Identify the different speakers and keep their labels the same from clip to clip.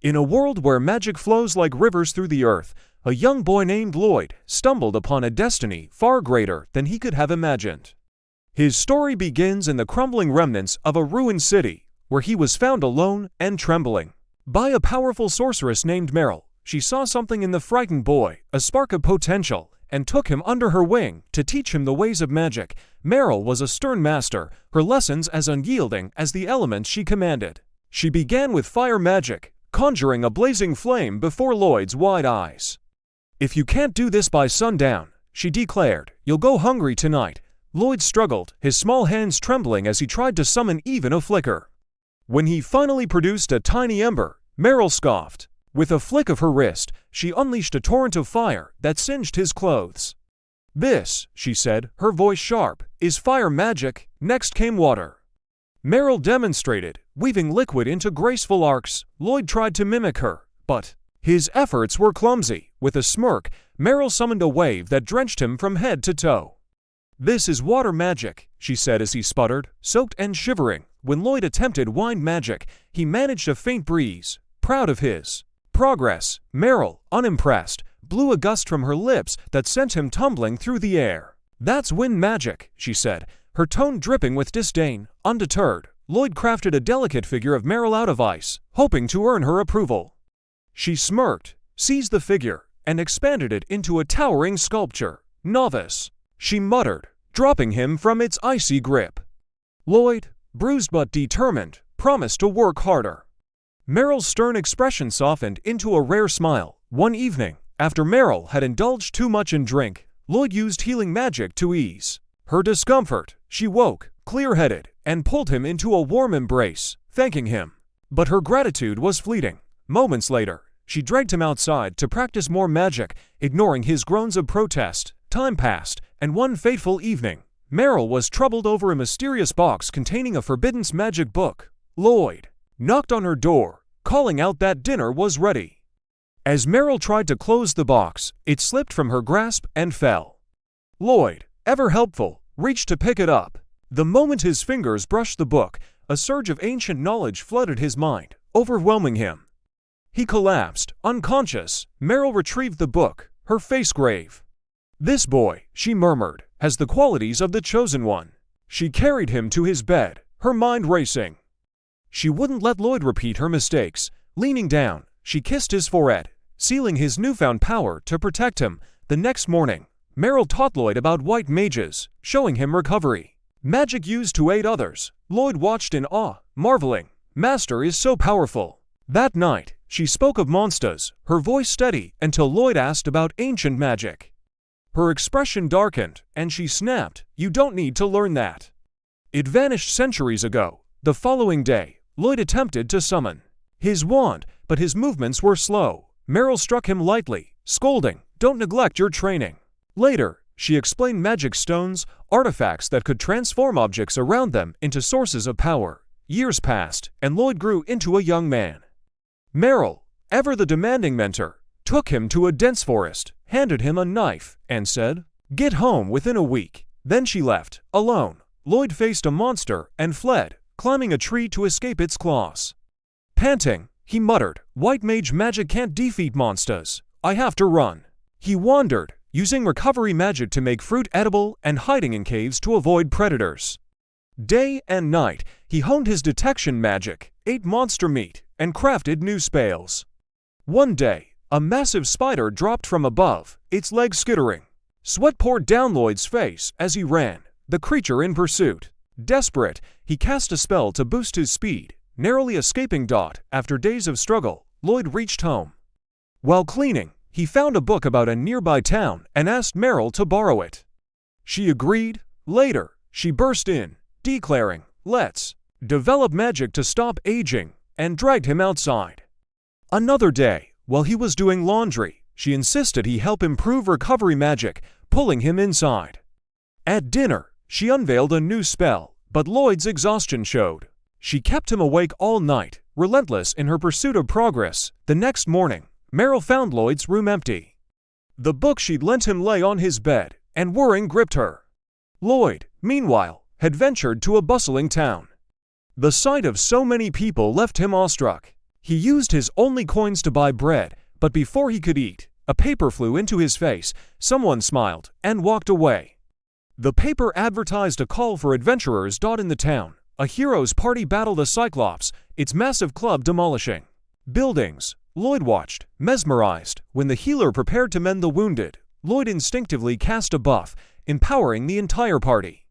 Speaker 1: In a world where magic flows like rivers through the earth, a young boy named Lloyd stumbled upon a destiny far greater than he could have imagined. His story begins in the crumbling remnants of a ruined city, where he was found alone and trembling by a powerful sorceress named Meryl. She saw something in the frightened boy, a spark of potential, and took him under her wing to teach him the ways of magic. Meryl was a stern master, her lessons as unyielding as the elements she commanded. She began with fire magic, conjuring a blazing flame before Lloyd's wide eyes. "If you can't do this by sundown," she declared, "you'll go hungry tonight." Lloyd struggled, his small hands trembling as he tried to summon even a flicker. When he finally produced a tiny ember, Meryl scoffed. With a flick of her wrist, she unleashed a torrent of fire that singed his clothes. "This," she said, her voice sharp, "is fire magic." Next came water. Meryl demonstrated, weaving liquid into graceful arcs. Lloyd tried to mimic her, but his efforts were clumsy. With a smirk, Meryl summoned a wave that drenched him from head to toe. "This is water magic," she said as he sputtered, soaked and shivering. When Lloyd attempted wind magic, he managed a faint breeze. Proud of his progress, Meryl, unimpressed, blew a gust from her lips that sent him tumbling through the air. "That's wind magic," she said, her tone dripping with disdain. Undeterred, Lloyd crafted a delicate figure of Meryl out of ice, hoping to earn her approval. She smirked, seized the figure, and expanded it into a towering sculpture. "Novice," she muttered, dropping him from its icy grip. Lloyd, bruised but determined, promised to work harder. Meryl's stern expression softened into a rare smile. One evening, after Meryl had indulged too much in drink, Lloyd used healing magic to ease her discomfort. She woke, clear-headed, and pulled him into a warm embrace, thanking him. But her gratitude was fleeting. Moments later, she dragged him outside to practice more magic, ignoring his groans of protest. Time passed, and one fateful evening, Meryl was troubled over a mysterious box containing a forbidden magic book. Lloyd knocked on her door, calling out that dinner was ready. As Meryl tried to close the box, it slipped from her grasp and fell. Lloyd, ever helpful, reached to pick it up. The moment his fingers brushed the book, a surge of ancient knowledge flooded his mind, overwhelming him. He collapsed, unconscious. Meryl retrieved the book, her face grave. "This boy," she murmured, "has the qualities of the chosen one." She carried him to his bed, her mind racing. She wouldn't let Lloyd repeat her mistakes. Leaning down, she kissed his forehead, sealing his newfound power to protect him. The next morning, Meryl taught Lloyd about white mages, showing him recovery magic used to aid others. Lloyd watched in awe, marveling. "Master is so powerful." That night, she spoke of monsters, her voice steady until Lloyd asked about ancient magic. Her expression darkened, and she snapped, "You don't need to learn that. It vanished centuries ago." The following day, Lloyd attempted to summon his wand, but his movements were slow. Meryl struck him lightly, scolding, "Don't neglect your training." Later, she explained magic stones, artifacts that could transform objects around them into sources of power. Years passed, and Lloyd grew into a young man. Meryl, ever the demanding mentor, took him to a dense forest, handed him a knife, and said, "Get home within a week." Then she left, alone. Lloyd faced a monster and fled, climbing a tree to escape its claws. Panting, he muttered, "White mage magic can't defeat monsters. I have to run." He wandered, using recovery magic to make fruit edible and hiding in caves to avoid predators. Day and night, he honed his detection magic, ate monster meat, and crafted new spells. One day, a massive spider dropped from above, its legs skittering. Sweat poured down Lloyd's face as he ran, the creature in pursuit. Desperate, he cast a spell to boost his speed, narrowly escaping. After days of struggle, Lloyd reached home. While cleaning, he found a book about a nearby town and asked Meryl to borrow it. She agreed. Later, she burst in, declaring, "Let's develop magic to stop aging," and dragged him outside. Another day, while he was doing laundry, she insisted he help improve recovery magic, pulling him inside. At dinner, she unveiled a new spell, but Lloyd's exhaustion showed. She kept him awake all night, relentless in her pursuit of progress. The next morning, Meryl found Lloyd's room empty. The book she'd lent him lay on his bed, and worrying gripped her. Lloyd, meanwhile, had ventured to a bustling town. The sight of so many people left him awestruck. He used his only coins to buy bread, but before he could eat, a paper flew into his face, someone smiled, and walked away. The paper advertised a call for adventurers. In the town, a hero's party battled a Cyclops, its massive club demolishing buildings. Lloyd watched, mesmerized. When the healer prepared to mend the wounded, Lloyd instinctively cast a buff, empowering the entire party.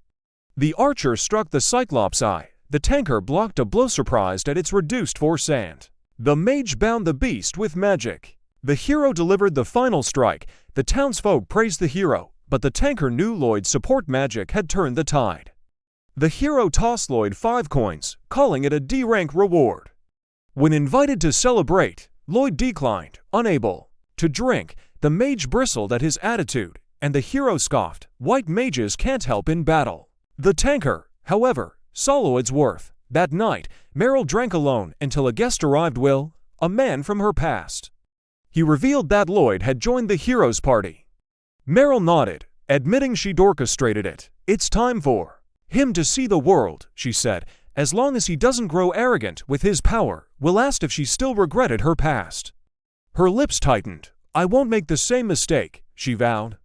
Speaker 1: The archer struck the Cyclops' eye. The tanker blocked a blow, surprised at its reduced force, and the mage bound the beast with magic. The hero delivered the final strike. The townsfolk praised the hero, but the tanker knew Lloyd's support magic had turned the tide. The hero tossed Lloyd 5 coins, calling it a D-rank reward. When invited to celebrate, Lloyd declined, unable to drink. The mage bristled at his attitude, and the hero scoffed, "White mages can't help in battle." The tanker, however, saw Lloyd's worth. That night, Meryl drank alone until a guest arrived, Will, a man from her past. He revealed that Lloyd had joined the hero's party. Meryl nodded, admitting she'd orchestrated it. "It's time for him to see the world," she said. "As long as he doesn't grow arrogant with his power." Will asked if she still regretted her past. Her lips tightened. "I won't make the same mistake," she vowed.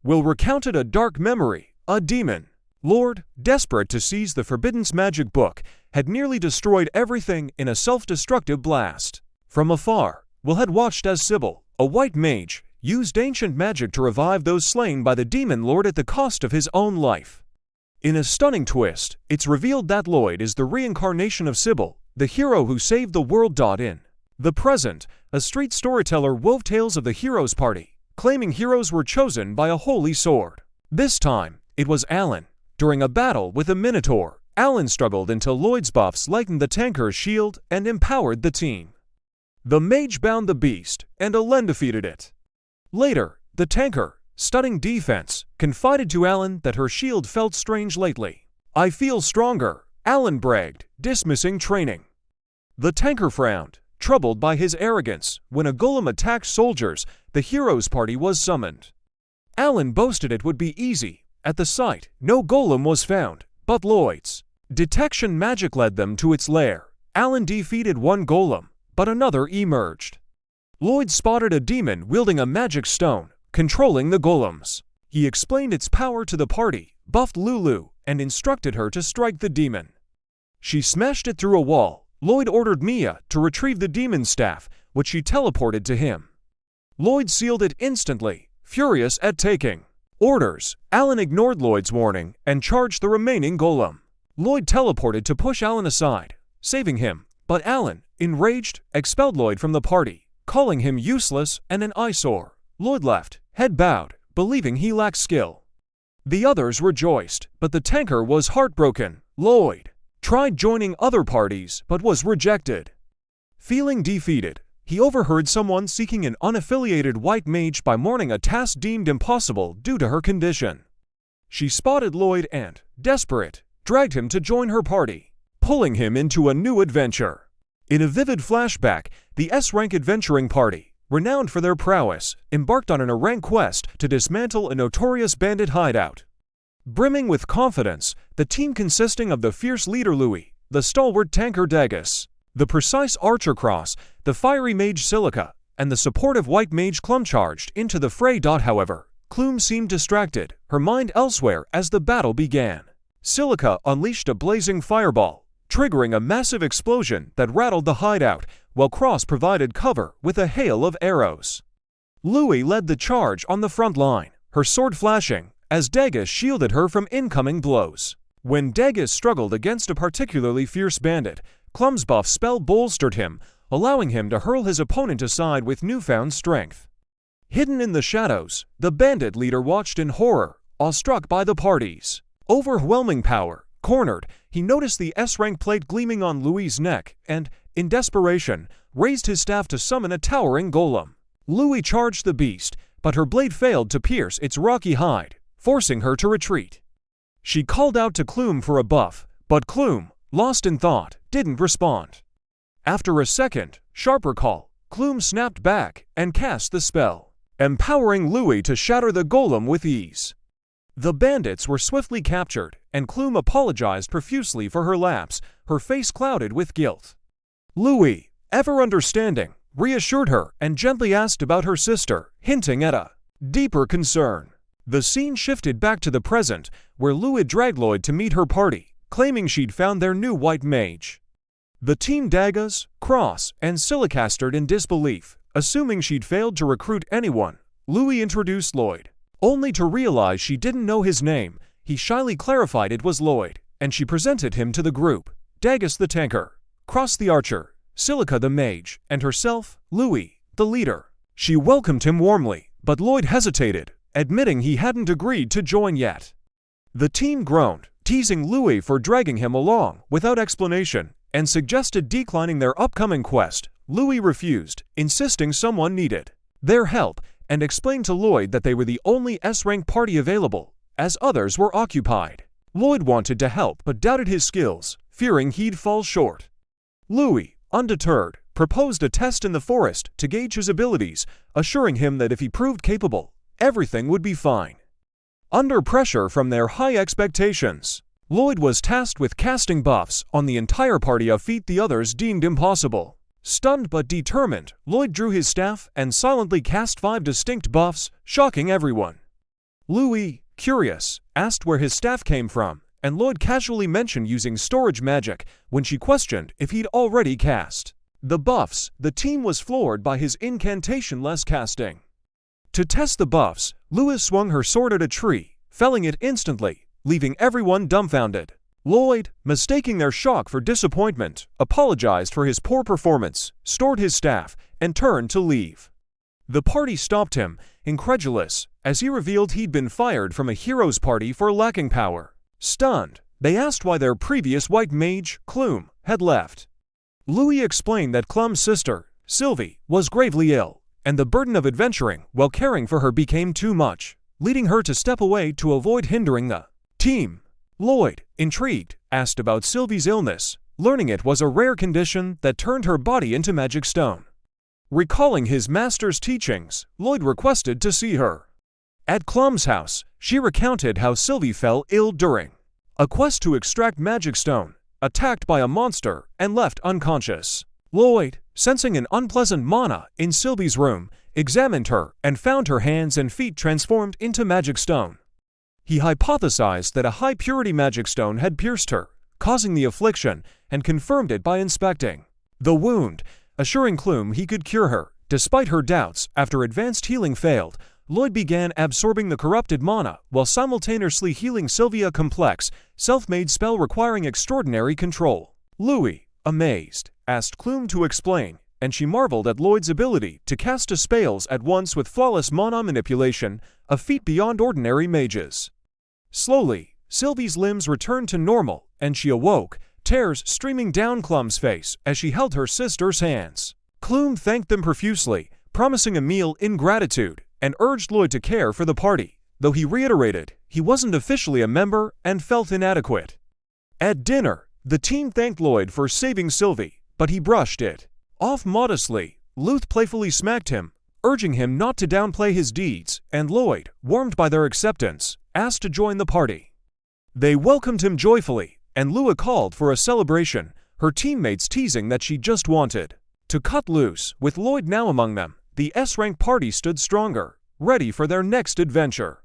Speaker 1: Will recounted a dark memory. A demon lord, desperate to seize the forbidden magic book, had nearly destroyed everything in a self-destructive blast. From afar, Will had watched as Sybil, a white mage, used ancient magic to revive those slain by the demon lord at the cost of his own life. In a stunning twist, it's revealed that Lloyd is the reincarnation of Sybil, the hero who saved the world. In the present, a street storyteller wove tales of the hero's party, claiming heroes were chosen by a holy sword. This time, it was Alan. During a battle with a minotaur, Alan struggled until Lloyd's buffs lightened the tanker's shield and empowered the team. The mage bound the beast, and Alan defeated it. Later, the tanker, studying defense, confided to Alan that her shield felt strange lately. "I feel stronger," Alan bragged, dismissing training. The tanker frowned, troubled by his arrogance. When a golem attacked soldiers, the hero's party was summoned. Alan boasted it would be easy. At the site, no golem was found, but Lloyd's detection magic led them to its lair. Alan defeated one golem, but another emerged. Lloyd spotted a demon wielding a magic stone, controlling the golems. He explained its power to the party, buffed Lulu, and instructed her to strike the demon. She smashed it through a wall. Lloyd ordered Mia to retrieve the demon's staff, which she teleported to him. Lloyd sealed it instantly, furious at taking orders. Alan ignored Lloyd's warning and charged the remaining golem. Lloyd teleported to push Alan aside, saving him, but Alan, enraged, expelled Lloyd from the party, calling him useless and an eyesore. Lloyd left, head bowed, believing he lacked skill. The others rejoiced, but the tanker was heartbroken. Lloyd tried joining other parties but was rejected. Feeling defeated, he overheard someone seeking an unaffiliated white mage by morning, a task deemed impossible due to her condition. She spotted Lloyd and, desperate, dragged him to join her party, pulling him into a new adventure. In a vivid flashback, the S-rank adventuring party, renowned for their prowess, embarked on an rank quest to dismantle a notorious bandit hideout. Brimming with confidence, the team consisting of the fierce leader Louis, the stalwart tanker Dagus, the precise archer Cross, the fiery mage Silica, and the supportive white mage Clum charged into the fray. However, Clum seemed distracted, her mind elsewhere as the battle began. Silica unleashed a blazing fireball, triggering a massive explosion that rattled the hideout, while Cross provided cover with a hail of arrows. Louis led the charge on the front line, her sword flashing, as Dagus shielded her from incoming blows. When Dagus struggled against a particularly fierce bandit, Clum's buff spell bolstered him, allowing him to hurl his opponent aside with newfound strength. Hidden in the shadows, the bandit leader watched in horror, awestruck by the party's overwhelming power. Cornered, he noticed the S-rank plate gleaming on Louis' neck and, in desperation, raised his staff to summon a towering golem. Louis charged the beast, but her blade failed to pierce its rocky hide, forcing her to retreat. She called out to Clum for a buff, but Clum, lost in thought, didn't respond. After a second, sharper call, Clum snapped back and cast the spell, empowering Louis to shatter the golem with ease. The bandits were swiftly captured, and Clum apologized profusely for her lapse, her face clouded with guilt. Louis, ever understanding, reassured her and gently asked about her sister, hinting at a deeper concern. The scene shifted back to the present, where Lou had dragged Lloyd to meet her party, claiming she'd found their new white mage. The team Dagas, Cross, and Silica stared in disbelief, assuming she'd failed to recruit anyone. Louis introduced Lloyd. Only to realize she didn't know his name, he shyly clarified it was Lloyd, and she presented him to the group: Dagas the tanker, Cross the archer, Silica the mage, and herself, Louis, the leader. She welcomed him warmly, but Lloyd hesitated, admitting he hadn't agreed to join yet. The team groaned, teasing Louis for dragging him along without explanation, and suggested declining their upcoming quest. Louis refused, insisting someone needed their help, and explained to Lloyd that they were the only S-rank party available, as others were occupied. Lloyd wanted to help but doubted his skills, fearing he'd fall short. Louis, undeterred, proposed a test in the forest to gauge his abilities, assuring him that if he proved capable, everything would be fine. Under pressure from their high expectations, Lloyd was tasked with casting buffs on the entire party, a feat the others deemed impossible. Stunned but determined, Lloyd drew his staff and silently cast 5 distinct buffs, shocking everyone. Louis, curious, asked where his staff came from, and Lloyd casually mentioned using storage magic when she questioned if he'd already cast the buffs. The team was floored by his incantation-less casting. To test the buffs, Louis swung her sword at a tree, felling it instantly, leaving everyone dumbfounded. Lloyd, mistaking their shock for disappointment, apologized for his poor performance, stored his staff, and turned to leave. The party stopped him, incredulous, as he revealed he'd been fired from a hero's party for lacking power. Stunned, they asked why their previous white mage, Clume, had left. Louis explained that Clum's sister, Sylvie, was gravely ill, and the burden of adventuring while caring for her became too much, leading her to step away to avoid hindering the team. Lloyd, intrigued, asked about Sylvie's illness, learning it was a rare condition that turned her body into magic stone. Recalling his master's teachings, Lloyd requested to see her. At Clum's house, she recounted how Sylvie fell ill during a quest to extract magic stone, attacked by a monster, and left unconscious. Lloyd, sensing an unpleasant mana in Sylvie's room, examined her and found her hands and feet transformed into magic stone. He hypothesized that a high-purity magic stone had pierced her, causing the affliction, and confirmed it by inspecting the wound, assuring Clume he could cure her. Despite her doubts, after advanced healing failed, Lloyd began absorbing the corrupted mana while simultaneously healing Sylvia, a complex, self-made spell requiring extraordinary control. Louis, amazed, asked Clume to explain, and she marveled at Lloyd's ability to cast two spells at once with flawless mana manipulation, a feat beyond ordinary mages. Slowly, Sylvie's limbs returned to normal, and she awoke, tears streaming down Clum's face as she held her sister's hands. Clume thanked them profusely, promising a meal in gratitude, and urged Lloyd to care for the party, though he reiterated he wasn't officially a member and felt inadequate. At dinner, the team thanked Lloyd for saving Sylvie, but he brushed it off modestly. Luth playfully smacked him, urging him not to downplay his deeds, and Lloyd, warmed by their acceptance, asked to join the party. They welcomed him joyfully, and Lua called for a celebration, her teammates teasing that she just wanted to cut loose. With Lloyd now among them, the S-rank party stood stronger, ready for their next adventure.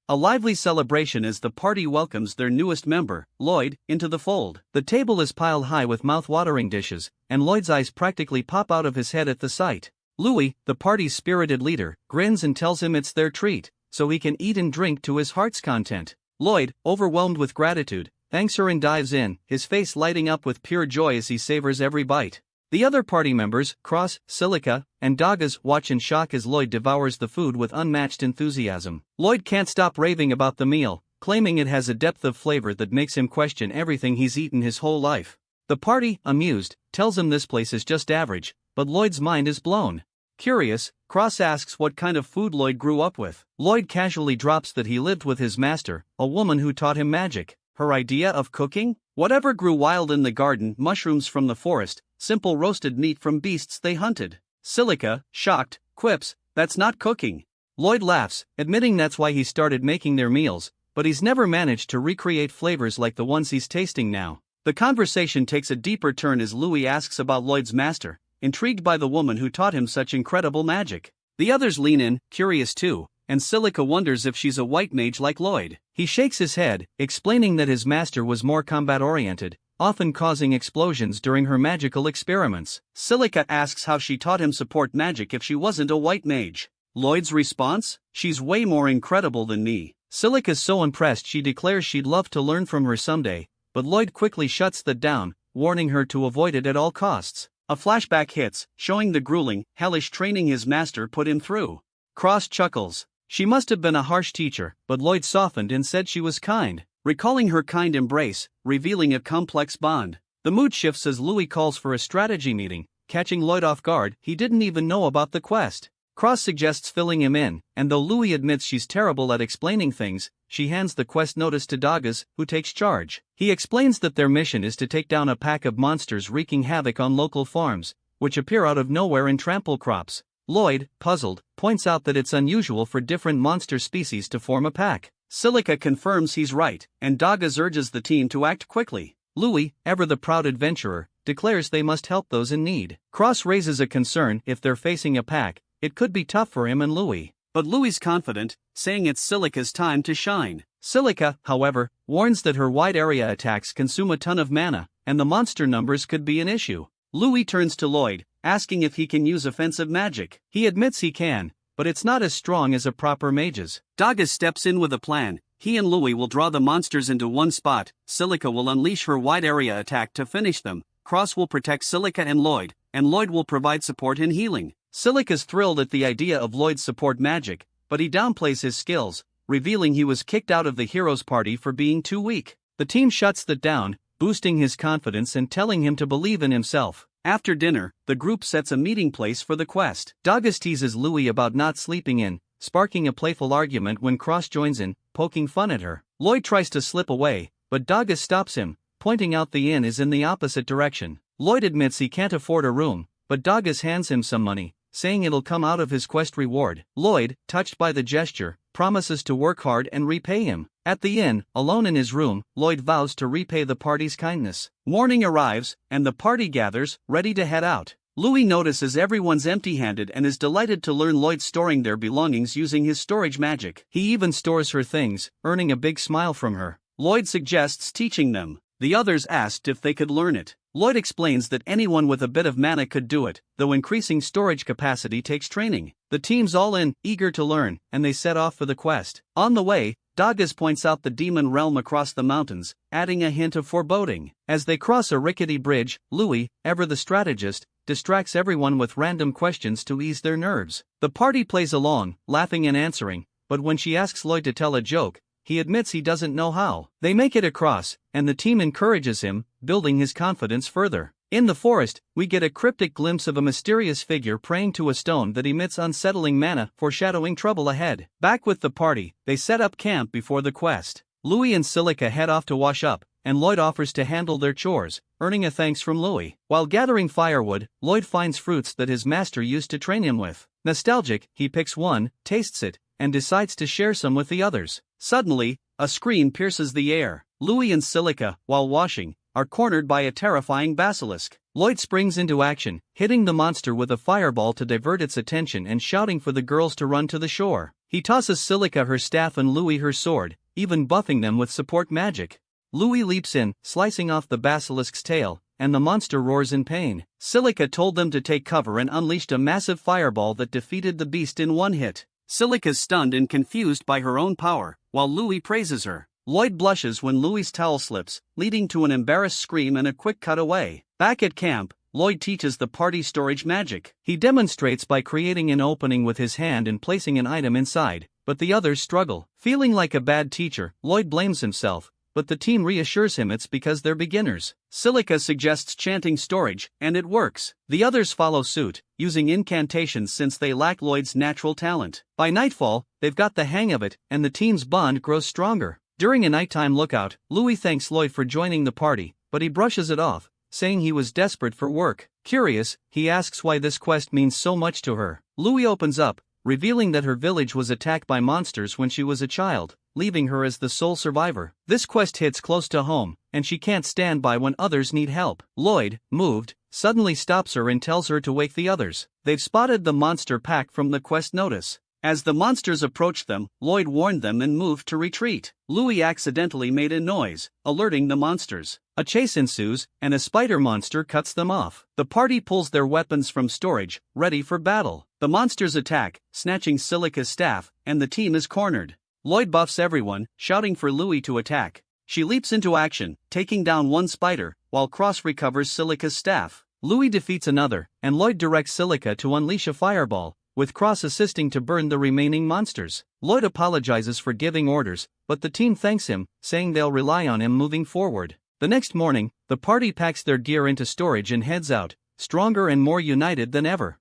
Speaker 2: A lively celebration as the party welcomes their newest member, Lloyd, into the fold. The table is piled high with mouth-watering dishes, and Lloyd's eyes practically pop out of his head at the sight. Louis, the party's spirited leader, grins and tells him it's their treat, so he can eat and drink to his heart's content. Lloyd, overwhelmed with gratitude, thanks her and dives in, his face lighting up with pure joy as he savors every bite. The other party members, Cross, Silica, and Dagas, watch in shock as Lloyd devours the food with unmatched enthusiasm. Lloyd can't stop raving about the meal, claiming it has a depth of flavor that makes him question everything he's eaten his whole life. The party, amused, tells him this place is just average, but Lloyd's mind is blown. Curious, Cross asks what kind of food Lloyd grew up with. Lloyd casually drops that he lived with his master, a woman who taught him magic. Her idea of cooking? Whatever grew wild in the garden, mushrooms from the forest, simple roasted meat from beasts they hunted. Silica, shocked, quips, "That's not cooking." Lloyd laughs, admitting that's why he started making their meals, but he's never managed to recreate flavors like the ones he's tasting now. The conversation takes a deeper turn as Louis asks about Lloyd's master, intrigued by the woman who taught him such incredible magic. The others lean in, curious too, and Silica wonders if she's a white mage like Lloyd. He shakes his head, explaining that his master was more combat-oriented, often causing explosions during her magical experiments. Silica asks how she taught him support magic if she wasn't a white mage. Lloyd's response? She's way more incredible than me. Silica's so impressed she declares she'd love to learn from her someday, but Lloyd quickly shuts that down, warning her to avoid it at all costs. A flashback hits, showing the grueling, hellish training his master put him through. Cross chuckles. She must have been a harsh teacher, but Lloyd softened and said she was kind, recalling her kind embrace, revealing a complex bond. The mood shifts as Louis calls for a strategy meeting, catching Lloyd off guard. He didn't even know about the quest. Cross suggests filling him in, and though Louis admits she's terrible at explaining things, she hands the quest notice to Dagas, who takes charge. He explains that their mission is to take down a pack of monsters wreaking havoc on local farms, which appear out of nowhere and trample crops. Lloyd, puzzled, points out that it's unusual for different monster species to form a pack. Silica confirms he's right, and Dagas urges the team to act quickly. Louis, ever the proud adventurer, declares they must help those in need. Cross raises a concern if they're facing a pack. It could be tough for him and Louis. But Louis's confident, saying it's Silica's time to shine. Silica, however, warns that her wide area attacks consume a ton of mana, and the monster numbers could be an issue. Louis turns to Lloyd, asking if he can use offensive magic. He admits he can, but it's not as strong as a proper mage's. Dagas steps in with a plan. He and Louis will draw the monsters into one spot. Silica will unleash her wide area attack to finish them. Cross will protect Silica and Lloyd will provide support and healing. Silica's thrilled at the idea of Lloyd's support magic, but he downplays his skills, revealing he was kicked out of the heroes' party for being too weak. The team shuts that down, boosting his confidence and telling him to believe in himself. After dinner, the group sets a meeting place for the quest. Dagas teases Louis about not sleeping in, sparking a playful argument when Cross joins in, poking fun at her. Lloyd tries to slip away, but Dagas stops him, pointing out the inn is in the opposite direction. Lloyd admits he can't afford a room, but Dagas hands him some money, saying it'll come out of his quest reward. Lloyd, touched by the gesture, promises to work hard and repay him. At the inn, alone in his room, Lloyd vows to repay the party's kindness. Morning arrives, and the party gathers, ready to head out. Louis notices everyone's empty-handed and is delighted to learn Lloyd storing their belongings using his storage magic. He even stores her things, earning a big smile from her. Lloyd suggests teaching them. The others asked if they could learn it. Lloyd explains that anyone with a bit of mana could do it, though increasing storage capacity takes training. The team's all in, eager to learn, and they set off for the quest. On the way, Dagas points out the demon realm across the mountains, adding a hint of foreboding. As they cross a rickety bridge, Louis, ever the strategist, distracts everyone with random questions to ease their nerves. The party plays along, laughing and answering, but when she asks Lloyd to tell a joke, he admits he doesn't know how. They make it across, and the team encourages him, building his confidence further. In the forest, we get a cryptic glimpse of a mysterious figure praying to a stone that emits unsettling mana, foreshadowing trouble ahead. Back with the party, they set up camp before the quest. Louis and Silica head off to wash up, and Lloyd offers to handle their chores, earning a thanks from Louis. While gathering firewood, Lloyd finds fruits that his master used to train him with. Nostalgic, he picks one, tastes it, and decides to share some with the others. Suddenly, a scream pierces the air. Louis and Silica, while washing, are cornered by a terrifying basilisk. Lloyd springs into action, hitting the monster with a fireball to divert its attention and shouting for the girls to run to the shore. He tosses Silica her staff and Louis her sword, even buffing them with support magic. Louis leaps in, slicing off the basilisk's tail, and the monster roars in pain. Silica told them to take cover and unleashed a massive fireball that defeated the beast in one hit. Silica's stunned and confused by her own power, while Louis praises her. Lloyd blushes when Louis's towel slips, leading to an embarrassed scream and a quick cutaway. Back at camp, Lloyd teaches the party storage magic. He demonstrates by creating an opening with his hand and placing an item inside, but the others struggle. Feeling like a bad teacher, Lloyd blames himself, but the team reassures him it's because they're beginners. Silica suggests chanting storage, and it works. The others follow suit, using incantations since they lack Lloyd's natural talent. By nightfall, they've got the hang of it, and the team's bond grows stronger. During a nighttime lookout, Louis thanks Lloyd for joining the party, but he brushes it off, saying he was desperate for work. Curious, he asks why this quest means so much to her. Louis opens up, revealing that her village was attacked by monsters when she was a child, leaving her as the sole survivor. This quest hits close to home, and she can't stand by when others need help. Lloyd, moved, suddenly stops her and tells her to wake the others. They've spotted the monster pack from the quest notice. As the monsters approached them, Lloyd warned them and moved to retreat. Louis accidentally made a noise, alerting the monsters. A chase ensues, and a spider monster cuts them off. The party pulls their weapons from storage, ready for battle. The monsters attack, snatching Silica's staff, and the team is cornered. Lloyd buffs everyone, shouting for Louis to attack. She leaps into action, taking down one spider, while Cross recovers Silica's staff. Louis defeats another, and Lloyd directs Silica to unleash a fireball, with Cross assisting to burn the remaining monsters. Lloyd apologizes for giving orders, but the team thanks him, saying they'll rely on him moving forward. The next morning, the party packs their gear into storage and heads out, stronger and more united than ever.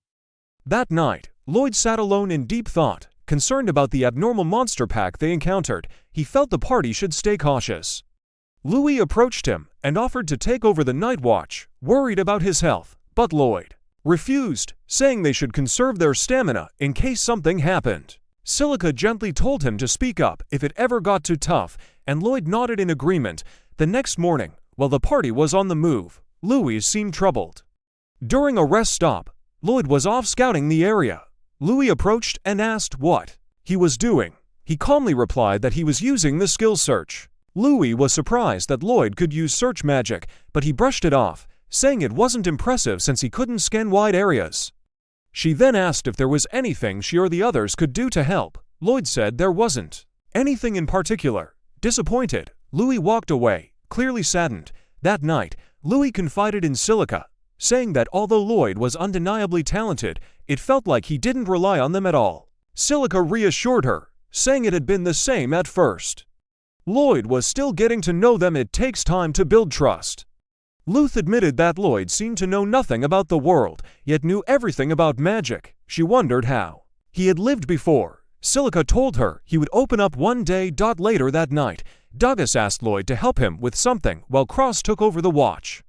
Speaker 1: That night, Lloyd sat alone in deep thought, concerned about the abnormal monster pack they encountered. He felt the party should stay cautious. Louis approached him and offered to take over the night watch, worried about his health, but Lloyd refused, saying they should conserve their stamina in case something happened. Silica gently told him to speak up if it ever got too tough, and Lloyd nodded in agreement. The next morning, while the party was on the move, Louis seemed troubled. During a rest stop, Lloyd was off scouting the area. Louis approached and asked what he was doing. He calmly replied that he was using the skill search. Louis was surprised that Lloyd could use search magic, but he brushed it off, saying it wasn't impressive since he couldn't scan wide areas. She then asked if there was anything she or the others could do to help. Lloyd said there wasn't anything in particular. Disappointed, Louis walked away, clearly saddened. That night, Louis confided in Silica, saying that although Lloyd was undeniably talented, it felt like he didn't rely on them at all. Silica reassured her, saying it had been the same at first. Lloyd was still getting to know them. It takes time to build trust. Luth admitted that Lloyd seemed to know nothing about the world, yet knew everything about magic. She wondered how he had lived before. Silica told her he would open up one day. Later that night, Dogus asked Lloyd to help him with something while Cross took over the watch.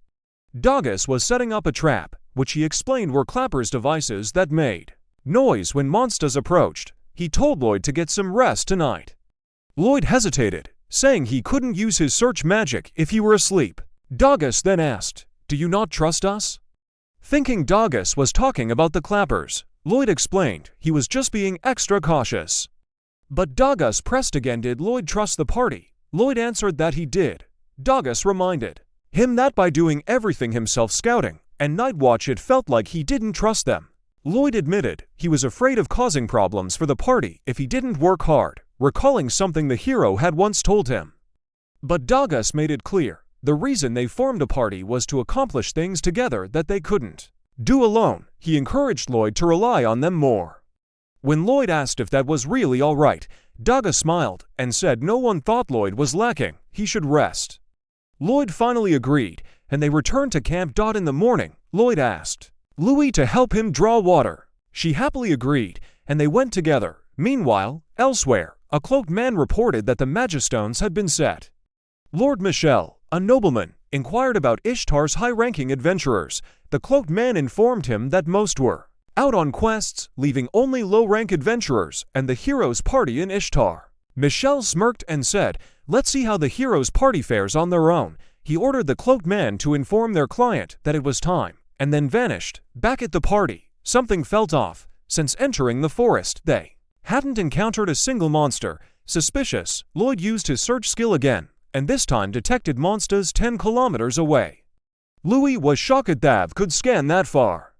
Speaker 1: Dogus was setting up a trap, which he explained were Clapper's devices that made noise when monsters approached. He told Lloyd to get some rest tonight. Lloyd hesitated, saying he couldn't use his search magic if he were asleep. Dogus then asked, "Do you not trust us?" Thinking Dogus was talking about the Clappers, Lloyd explained he was just being extra cautious. But Dogus pressed again. Did Lloyd trust the party? Lloyd answered that he did. Dogus reminded him that by doing everything himself, scouting and night watch, it felt like he didn't trust them. Lloyd admitted he was afraid of causing problems for the party if he didn't work hard, recalling something the hero had once told him. But Dogus made it clear the reason they formed a party was to accomplish things together that they couldn't do alone. He encouraged Lloyd to rely on them more. When Lloyd asked if that was really all right, Dogus smiled and said no one thought Lloyd was lacking, he should rest. Lloyd finally agreed, and they returned to camp. In the morning, Lloyd asked Louis to help him draw water. She happily agreed, and they went together. Meanwhile, elsewhere, a cloaked man reported that the Magistones had been set. Lord Michel, a nobleman, inquired about Ishtar's high-ranking adventurers. The cloaked man informed him that most were out on quests, leaving only low-rank adventurers and the hero's party in Ishtar. Michel smirked and said, "Let's see how the hero's party fares on their own." He ordered the cloaked man to inform their client that it was time, and then vanished. Back at the party, something felt off. Since entering the forest, they hadn't encountered a single monster. Suspicious, Lloyd used his search skill again, and this time detected monsters 10 kilometers away. Louis was shocked that could scan that far.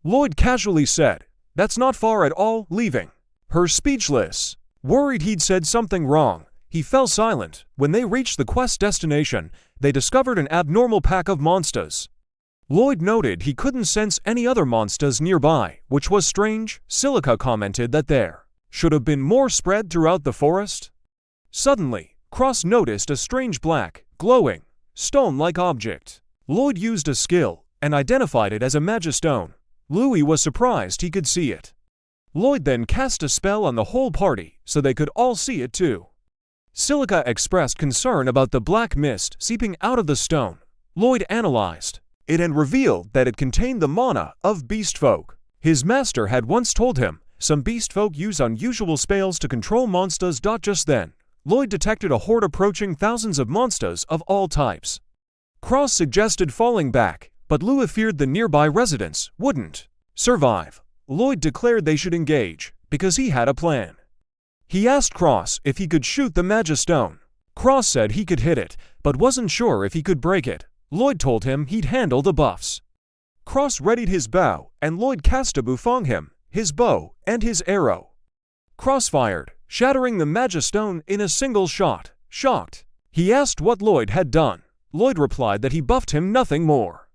Speaker 1: Lloyd casually said, "That's not far at all," leaving her speechless. Worried he'd said something wrong, he fell silent. When they reached the quest destination, they discovered an abnormal pack of monsters. Lloyd noted he couldn't sense any other monsters nearby, which was strange. Silica commented that there should have been more spread throughout the forest. Suddenly, Cross noticed a strange black, glowing, stone-like object. Lloyd used a skill and identified it as a Magistone. Louis was surprised he could see it. Lloyd then cast a spell on the whole party so they could all see it too. Silica expressed concern about the black mist seeping out of the stone. Lloyd analyzed it and revealed that it contained the mana of beast folk. His master had once told him some beast folk use unusual spells to control monsters. Just then, Lloyd detected a horde approaching, thousands of monsters of all types. Cross suggested falling back, but Louis feared the nearby residents wouldn't survive. Lloyd declared they should engage, because he had a plan. He asked Cross if he could shoot the Magistone. Cross said he could hit it, but wasn't sure if he could break it. Lloyd told him he'd handle the buffs. Cross readied his bow, and Lloyd cast a bouffon him, his bow, and his arrow. Cross fired, shattering the Magistone in a single shot. Shocked, he asked what Lloyd had done. Lloyd replied that he buffed him, nothing more.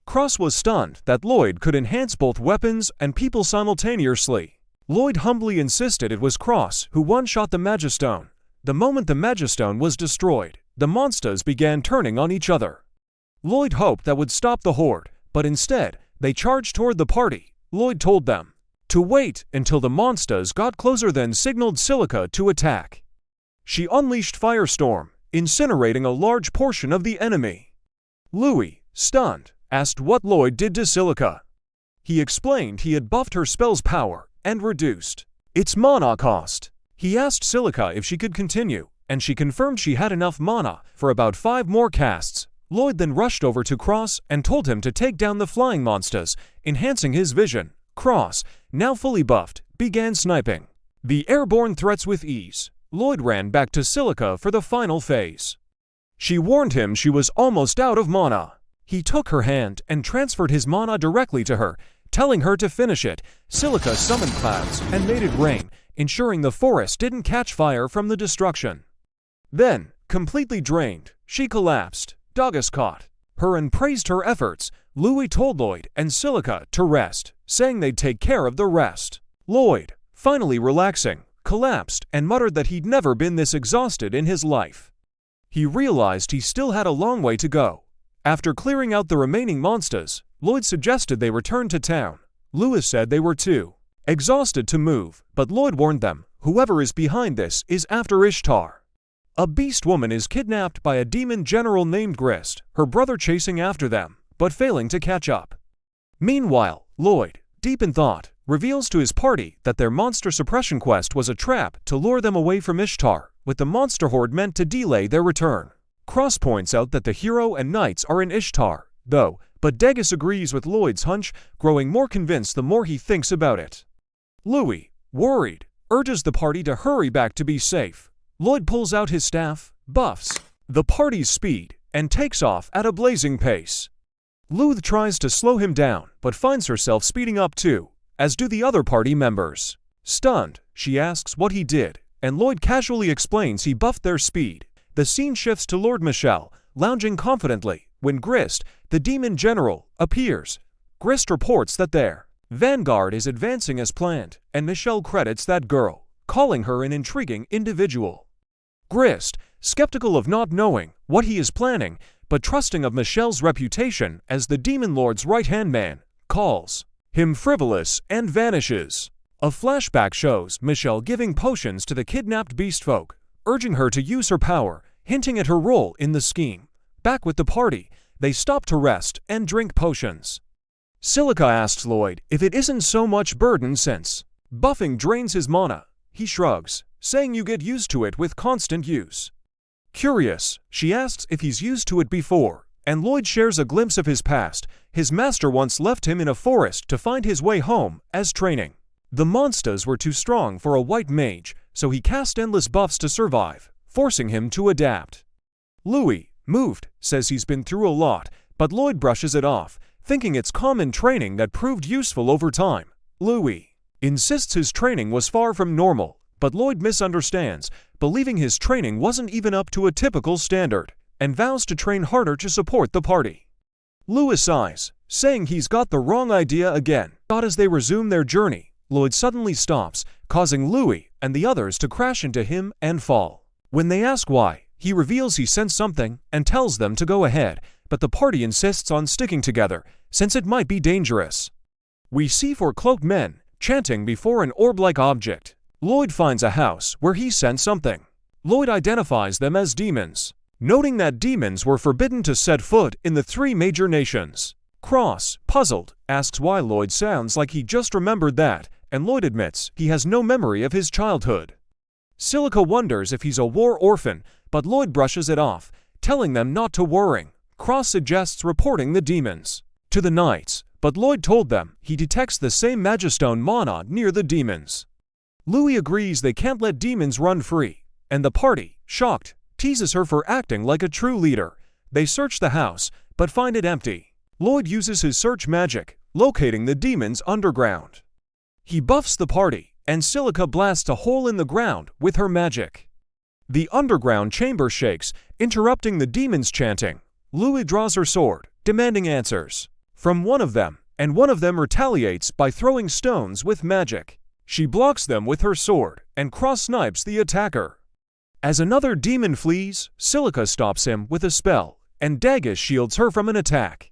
Speaker 1: Cross was stunned that Lloyd could enhance both weapons and people simultaneously. Lloyd humbly insisted it was Cross who one-shot the Magistone. The moment the Magistone was destroyed, the monsters began turning on each other. Lloyd hoped that would stop the horde, but instead, they charged toward the party. Lloyd told them to wait until the monsters got closer, then signaled Silica to attack. She unleashed Firestorm, incinerating a large portion of the enemy. Louis, stunned, asked what Lloyd did to Silica. He explained he had buffed her spell's power and reduced its mana cost. He asked Silica if she could continue, and she confirmed she had enough mana for about 5 more casts. Lloyd then rushed over to Cross and told him to take down the flying monsters, enhancing his vision. Cross, now fully buffed, began sniping the airborne threats with ease. Lloyd ran back to Silica for the final phase. She warned him she was almost out of mana. He took her hand and transferred his mana directly to her, telling her to finish it. Silica summoned clouds and made it rain, ensuring the forest didn't catch fire from the destruction. Then, completely drained, she collapsed. Dogus caught her and praised her efforts. Louis told Lloyd and Silica to rest, saying they'd take care of the rest. Lloyd, finally relaxing, collapsed and muttered that he'd never been this exhausted in his life. He realized he still had a long way to go. After clearing out the remaining monsters, Lloyd suggested they return to town. Louis said they were too exhausted to move, but Lloyd warned them, whoever is behind this is after Ishtar. A beast woman is kidnapped by a demon general named Grist, her brother chasing after them, but failing to catch up. Meanwhile, Lloyd, deep in thought, reveals to his party that their monster suppression quest was a trap to lure them away from Ishtar, with the monster horde meant to delay their return. Cross points out that the hero and knights are in Ishtar, though, but Degas agrees with Lloyd's hunch, growing more convinced the more he thinks about it. Louis, worried, urges the party to hurry back to be safe. Lloyd pulls out his staff, buffs the party's speed, and takes off at a blazing pace. Luth tries to slow him down, but finds herself speeding up too, as do the other party members. Stunned, she asks what he did, and Lloyd casually explains he buffed their speed. The scene shifts to Lord Michel, lounging confidently, when Grist, the demon general, appears. Grist reports that their vanguard is advancing as planned, and Michel credits that girl, calling her an intriguing individual. Grist, skeptical of not knowing what he is planning, but trusting of Michel's reputation as the demon lord's right-hand man, calls him frivolous and vanishes. A flashback shows Michel giving potions to the kidnapped beast folk, urging her to use her power, hinting at her role in the scheme. Back with the party, they stop to rest and drink potions. Silica asks Lloyd if it isn't so much burden since buffing drains his mana. He shrugs, saying you get used to it with constant use. Curious, she asks if he's used to it before, and Lloyd shares a glimpse of his past. His master once left him in a forest to find his way home as training. The monsters were too strong for a white mage, so he cast endless buffs to survive, forcing him to adapt. Louis, moved, says he's been through a lot, but Lloyd brushes it off, thinking it's common training that proved useful over time. Louis insists his training was far from normal, but Lloyd misunderstands, believing his training wasn't even up to a typical standard, and vows to train harder to support the party. Louis sighs, saying he's got the wrong idea again. But as they resume their journey, Lloyd suddenly stops, causing Louis and the others to crash into him and fall. When they ask why, he reveals he sensed something and tells them to go ahead, but the party insists on sticking together, since it might be dangerous. We see 4 cloaked men chanting before an orb-like object. Lloyd finds a house where he sensed something. Lloyd identifies them as demons, noting that demons were forbidden to set foot in the 3 major nations. Cross, puzzled, asks why Lloyd sounds like he just remembered that, and Lloyd admits he has no memory of his childhood. Silica wonders if he's a war orphan, but Lloyd brushes it off, telling them not to worry. Cross suggests reporting the demons to the knights, but Lloyd told them he detects the same Magistone mana near the demons. Louis agrees they can't let demons run free, and the party, shocked, teases her for acting like a true leader. They search the house, but find it empty. Lloyd uses his search magic, locating the demons underground. He buffs the party, and Silica blasts a hole in the ground with her magic. The underground chamber shakes, interrupting the demons' chanting. Louis draws her sword, demanding answers from one of them, and one of them retaliates by throwing stones with magic. She blocks them with her sword and cross-snipes the attacker. As another demon flees, Silica stops him with a spell, and Dagus shields her from an attack.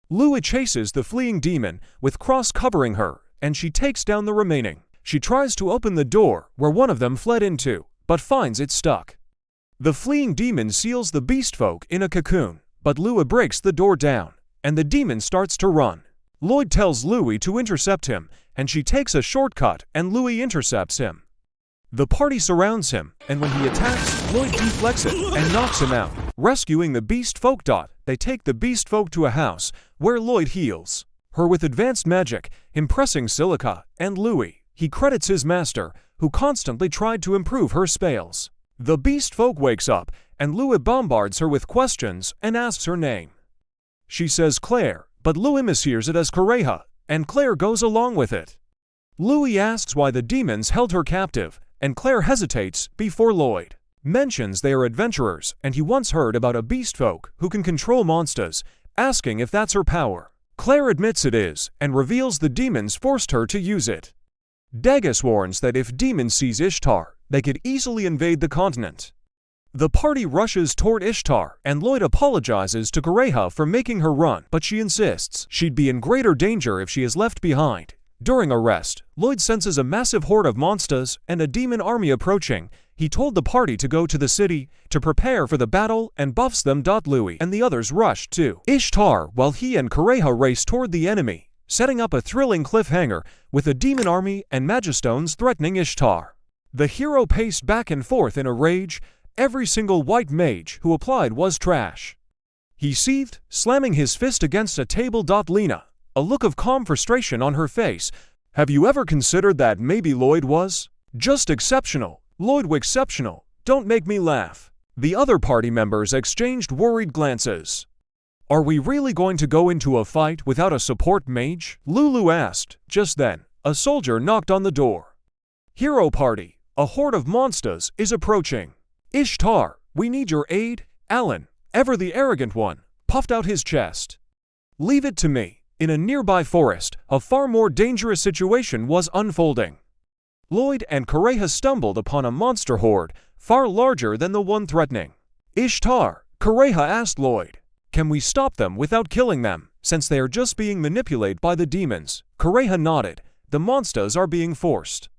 Speaker 1: Louis chases the fleeing demon, with Cross covering her, and she takes down the remaining. She tries to open the door where one of them fled into, but finds it stuck. The fleeing demon seals the beast folk in a cocoon, but Louis breaks the door down, and the demon starts to run. Lloyd tells Louis to intercept him, and she takes a shortcut and Louis intercepts him. The party surrounds him, and when he attacks, Lloyd deflects it and knocks him out, rescuing the beast folk. They take the beast folk to a house, where Lloyd heals her with advanced magic, impressing Silica and Louis. He credits his master, who constantly tried to improve her spells. The beast folk wakes up, and Louis bombards her with questions and asks her name. She says Claire, but Louis mishears it as Correja, and Claire goes along with it. Louis asks why the demons held her captive, and Claire hesitates before Lloyd mentions they are adventurers, and he once heard about a beast folk who can control monsters, asking if that's her power. Claire admits it is, and reveals the demons forced her to use it. Dagus warns that if demons seize Ishtar, they could easily invade the continent. The party rushes toward Ishtar, and Lloyd apologizes to Correja for making her run, but she insists she'd be in greater danger if she is left behind. During a rest, Lloyd senses a massive horde of monsters and a demon army approaching. He told the party to go to the city to prepare for the battle and buffs them. Louis and the others rushed to Ishtar while he and Correja race toward the enemy, setting up a thrilling cliffhanger with a demon army and Magistones threatening Ishtar. The hero paced back and forth in a rage. Every single white mage who applied was trash. He seethed, slamming his fist against a table. Lena, a look of calm frustration on her face. Have you ever considered that maybe Lloyd was just exceptional? Lloyd was exceptional. Don't make me laugh. The other party members exchanged worried glances. Are we really going to go into a fight without a support mage? Lulu asked. Just then, a soldier knocked on the door. Hero party, a horde of monsters is approaching. Ishtar, we need your aid. Alan, ever the arrogant one, puffed out his chest. Leave it to me. In a nearby forest, a far more dangerous situation was unfolding. Lloyd and Correja stumbled upon a monster horde, far larger than the one threatening Ishtar. Correja asked Lloyd, can we stop them without killing them, since they are just being manipulated by the demons? Correja nodded. The monsters are being forced.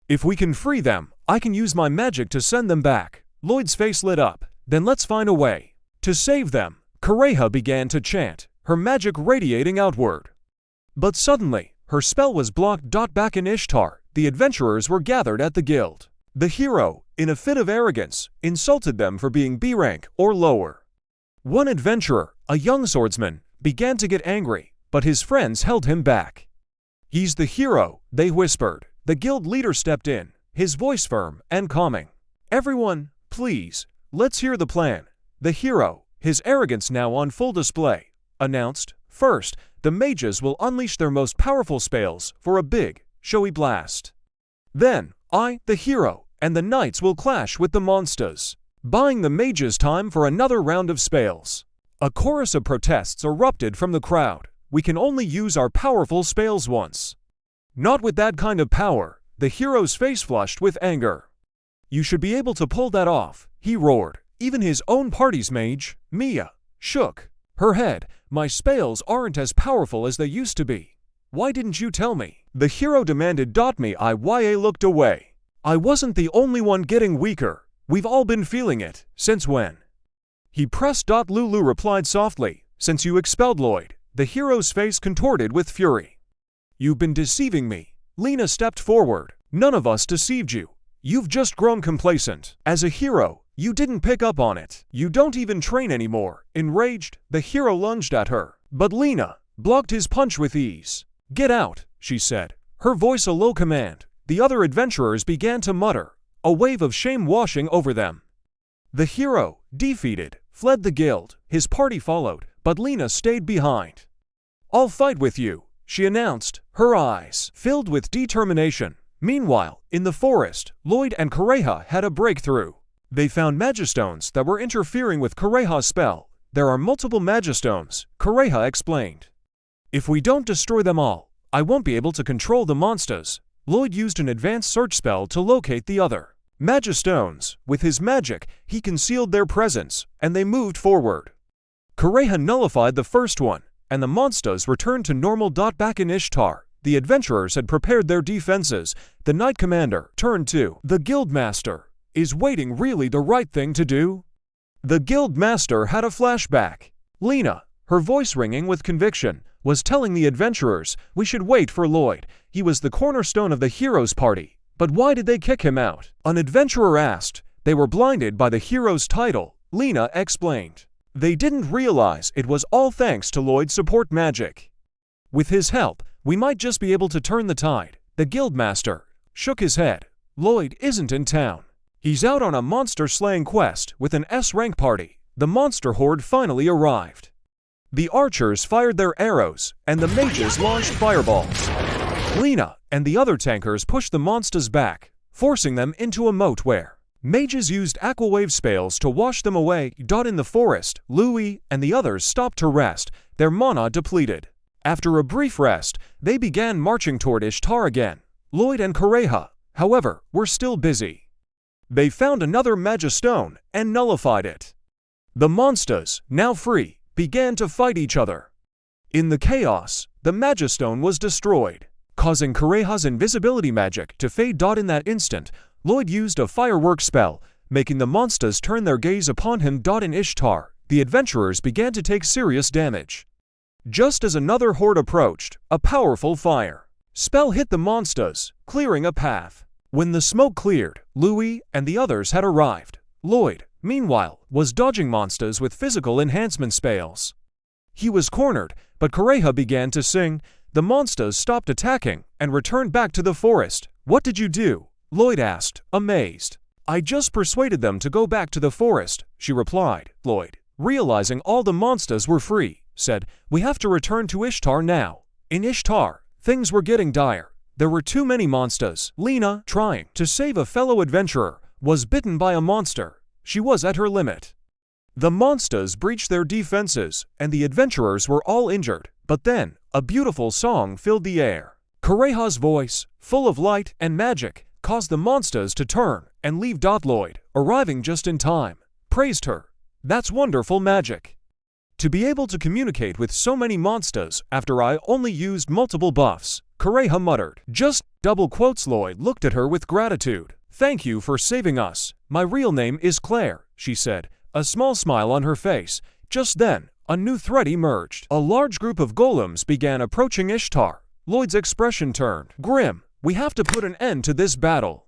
Speaker 1: If we can free them, I can use my magic to send them back. Lloyd's face lit up. Then let's find a way to save them. Correja began to chant, her magic radiating outward. But suddenly, her spell was blocked. Back in Ishtar, the adventurers were gathered at the guild. The hero, in a fit of arrogance, insulted them for being B rank or lower. One adventurer, a young swordsman, began to get angry, but his friends held him back. He's the hero, they whispered. The guild leader stepped in, his voice firm and calming. Everyone, please, let's hear the plan. The hero, his arrogance now on full display, announced, first, the mages will unleash their most powerful spells for a big, showy blast. Then, I, the hero, and the knights will clash with the monsters, buying the mages time for another round of spells. A chorus of protests erupted from the crowd. We can only use our powerful spells once. Not with that kind of power. The hero's face flushed with anger. You should be able to pull that off, he roared. Even his own party's mage, Mia, shook her head. My spells aren't as powerful as they used to be. Why didn't you tell me? The hero demanded. Iya looked away. I wasn't the only one getting weaker. We've all been feeling it. Since when? He pressed. Lulu replied softly. Since you expelled Lloyd. The hero's face contorted with fury. You've been deceiving me. Lena stepped forward. "None of us deceived you. You've just grown complacent. As a hero, you didn't pick up on it. You don't even train anymore." Enraged, the hero lunged at her, but Lena blocked his punch with ease. "Get out," she said, her voice a low command. The other adventurers began to mutter, a wave of shame washing over them. The hero, defeated, fled the guild. His party followed, but Lena stayed behind. "I'll fight with you," she announced, her eyes filled with determination. Meanwhile, in the forest, Lloyd and Kureha had a breakthrough. They found magistones that were interfering with Kureha's spell. "There are multiple magistones," Kureha explained. "If we don't destroy them all, I won't be able to control the monsters." Lloyd used an advanced search spell to locate the other magistones. With his magic, he concealed their presence, and they moved forward. Kureha nullified the first one, and the monsters returned to normal. Back in Ishtar, the adventurers had prepared their defenses. The Knight Commander turned to the Guildmaster. "Is waiting really the right thing to do?" The Guildmaster had a flashback. Lena, her voice ringing with conviction, was telling the adventurers, "We should wait for Lloyd. He was the cornerstone of the hero's party." "But why did they kick him out?" an adventurer asked. "They were blinded by the hero's title," Lena explained. "They didn't realize it was all thanks to Lloyd's support magic. With his help, we might just be able to turn the tide." The Guildmaster shook his head. "Lloyd isn't in town. He's out on a monster-slaying quest with an S-rank party." The monster horde finally arrived. The archers fired their arrows, and the mages launched fireballs. Lena and the other tankers pushed the monsters back, forcing them into a moat where mages used aquawave spells to wash them away. In the forest, Louis and the others stopped to rest, their mana depleted. After a brief rest, they began marching toward Ishtar again. Lloyd and Kureha, however, were still busy. They found another magistone and nullified it. The monsters, now free, began to fight each other. In the chaos, the magistone was destroyed, causing Kureha's invisibility magic to fade. In that instant, Lloyd used a firework spell, making the monsters turn their gaze upon him. In Ishtar, the adventurers began to take serious damage. Just as another horde approached, a powerful fire spell hit the monsters, clearing a path. When the smoke cleared, Louis and the others had arrived. Lloyd, meanwhile, was dodging monsters with physical enhancement spells. He was cornered, but Kureha began to sing. The monsters stopped attacking and returned back to the forest. "What did you do?" Lloyd asked, amazed. "I just persuaded them to go back to the forest," she replied. Lloyd, realizing all the monsters were free, said, "We have to return to Ishtar now." In Ishtar, things were getting dire. There were too many monsters. Lena, trying to save a fellow adventurer, was bitten by a monster. She was at her limit. The monsters breached their defenses, and the adventurers were all injured. But then, a beautiful song filled the air. Kureha's voice, full of light and magic, caused the monsters to turn and leave. Lloyd, arriving just in time, praised her. "That's wonderful magic. To be able to communicate with so many monsters after I only used multiple buffs," Kureha muttered. Lloyd looked at her with gratitude. "Thank you for saving us. My real name is Claire," she said, a small smile on her face. Just then, a new threat emerged. A large group of golems began approaching Ishtar. Lloyd's expression turned grim. "We have to put an end to this battle."